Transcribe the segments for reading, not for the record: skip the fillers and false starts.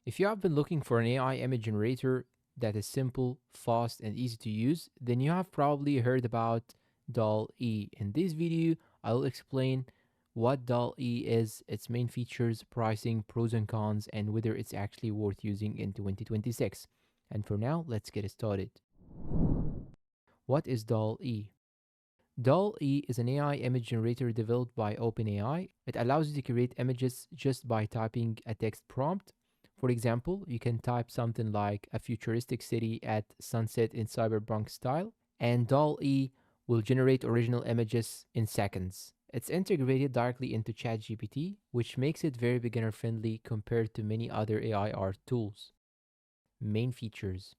If you have been looking for an AI image generator that is simple, fast, and easy to use, then you have probably heard about DALL-E. In this video, I will explain what DALL-E is, its main features, pricing, pros and cons, and whether it's actually worth using in 2026. And for now, let's get started. What is DALL-E? DALL-E is an AI image generator developed by OpenAI. It allows you to create images just by typing a text prompt. For example, you can type something like a futuristic city at sunset in cyberpunk style, and DALL-E will generate original images in seconds. It's integrated directly into ChatGPT, which makes it very beginner friendly compared to many other AI art tools. Main features: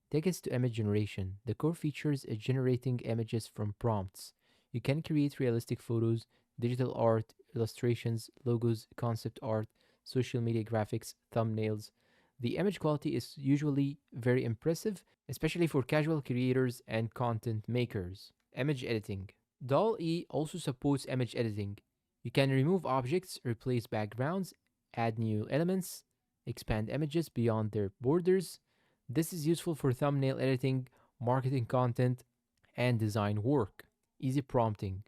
text to image generation. The core features is generating images from prompts. You can create realistic photos, digital art, illustrations, logos, concept art, social media graphics, thumbnails. The image quality is usually very impressive, especially for casual creators and content makers. Image editing. DALL-E also supports image editing. You can remove objects, replace backgrounds, add new elements, expand images beyond their borders. This is useful for thumbnail editing, marketing content, and design work. Easy prompting.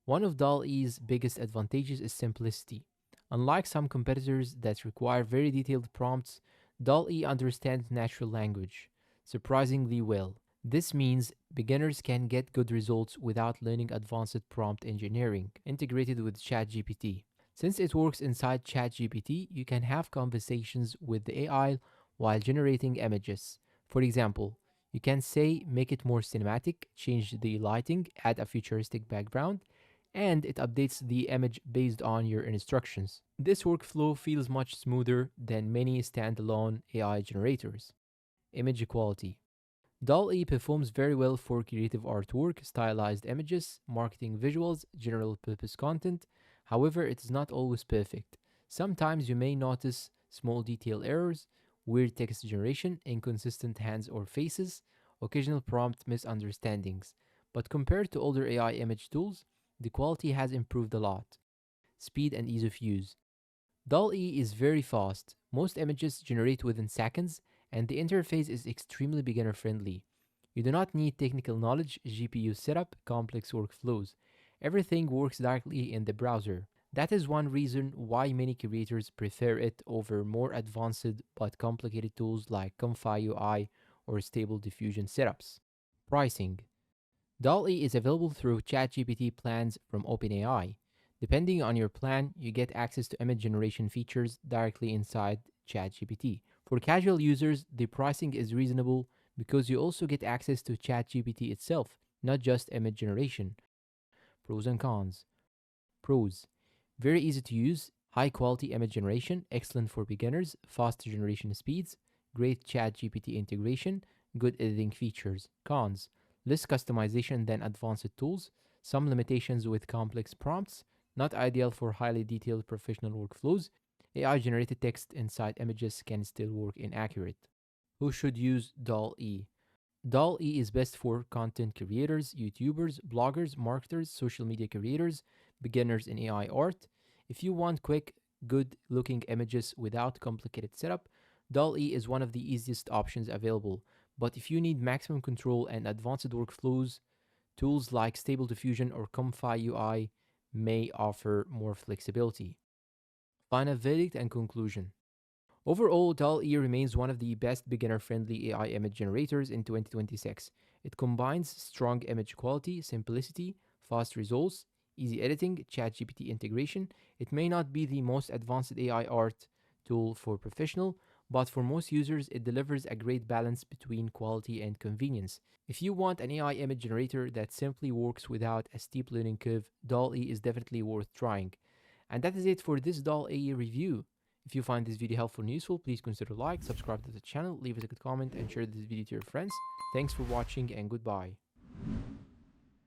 One of DALL-E's biggest advantages is simplicity. Unlike some competitors that require very detailed prompts, DALL-E understands natural language surprisingly well. This means beginners can get good results without learning advanced prompt engineering integrated with ChatGPT. Since it works inside ChatGPT, you can have conversations with the AI while generating images. For example, you can say, make it more cinematic, change the lighting, add a futuristic background, and it updates the image based on your instructions. This workflow feels much smoother than many standalone AI generators. Image quality. DALL-E performs very well for creative artwork, stylized images, marketing visuals, general purpose content. However, it is not always perfect. Sometimes you may notice small detail errors, weird text generation, inconsistent hands or faces, occasional prompt misunderstandings. But compared to older AI image tools, the quality has improved a lot. Speed and ease of use. DALL-E is very fast. Most images generate within seconds, and the interface is extremely beginner friendly. You do not need technical knowledge, GPU setup, complex workflows. Everything works directly in the browser. That is one reason why many creators prefer it over more advanced but complicated tools like Comfy UI or Stable Diffusion setups. Pricing. DALL-E is available through ChatGPT plans from OpenAI. Depending on your plan, you get access to image generation features directly inside ChatGPT. For casual users, the pricing is reasonable because you also get access to ChatGPT itself, not just image generation. Pros and cons. Pros: very easy to use, high quality image generation, excellent for beginners, fast generation speeds, great ChatGPT integration, good editing features. Cons: less customization than advanced tools, some limitations with complex prompts, not ideal for highly detailed professional workflows. AI generated text inside images can still work inaccurate. Who should use DALL-E? DALL-E is best for content creators, YouTubers, bloggers, marketers, social media creators, beginners in AI art. If you want quick, good looking images without complicated setup, DALL-E is one of the easiest options available. But if you need maximum control and advanced workflows, tools like Stable Diffusion or Comfy UI may offer more flexibility. Final verdict and conclusion. Overall, DALL-E remains one of the best beginner-friendly AI image generators in 2026. It combines strong image quality, simplicity, fast results, easy editing, ChatGPT integration. It may not be the most advanced AI art tool for professional, but for most users, it delivers a great balance between quality and convenience. If you want an AI image generator that simply works without a steep learning curve, DALL-E is definitely worth trying. And that is it for this DALL-E review. If you find this video helpful and useful, please consider like, subscribe to the channel, leave us a good comment, and share this video to your friends. Thanks for watching and goodbye.